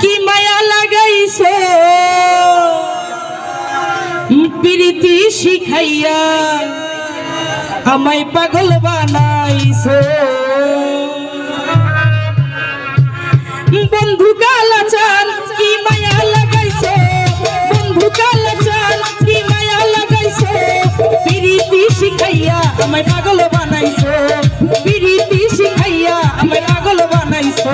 কি মায়া লাগাইছো প্রীতি শিখাইয়া আমায় পাগল বানাইছো বন্ধু কালাচান কি মায়া লাগাইছো বন্ধু কালাচান কি মায়া লাগাইছো প্রীতি শিখাইয়া আমায় পাগল বানাইছো প্রীতি শিখাইয়া আমায় পাগল বানাইছো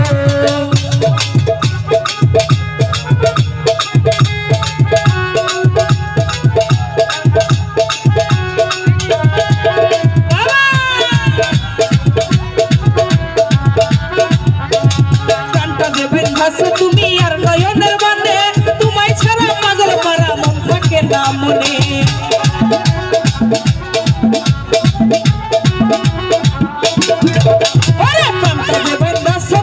তুমি আর নয়নের বানে তোমায় ছাড়া পাগল পারা মন থাকে না মনে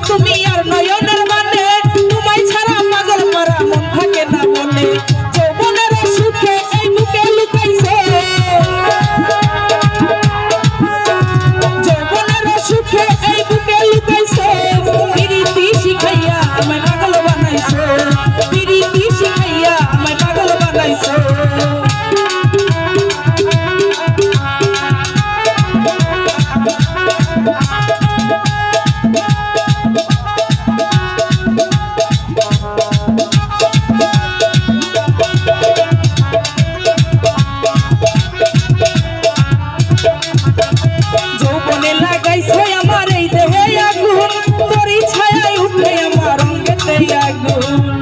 তুমি আর নয়নের বানে তোমায় ছাড়া পাগল পারা মন থাকে না মনে যৌবনের সুখে এই বুকে লুকাইছে যৌবনের সুখে এই বুকে লুকাইছে প্রীতি শিখাইয়া আমায় পাগল বানাইছো প্রীতি শিখাইয়া আমায় পাগল বানাইছো যৌবনে লাগাইছো আমার এই দেহে আগুন তোরই ছায়ায় উঠে আমার অঙ্গেতে আগুন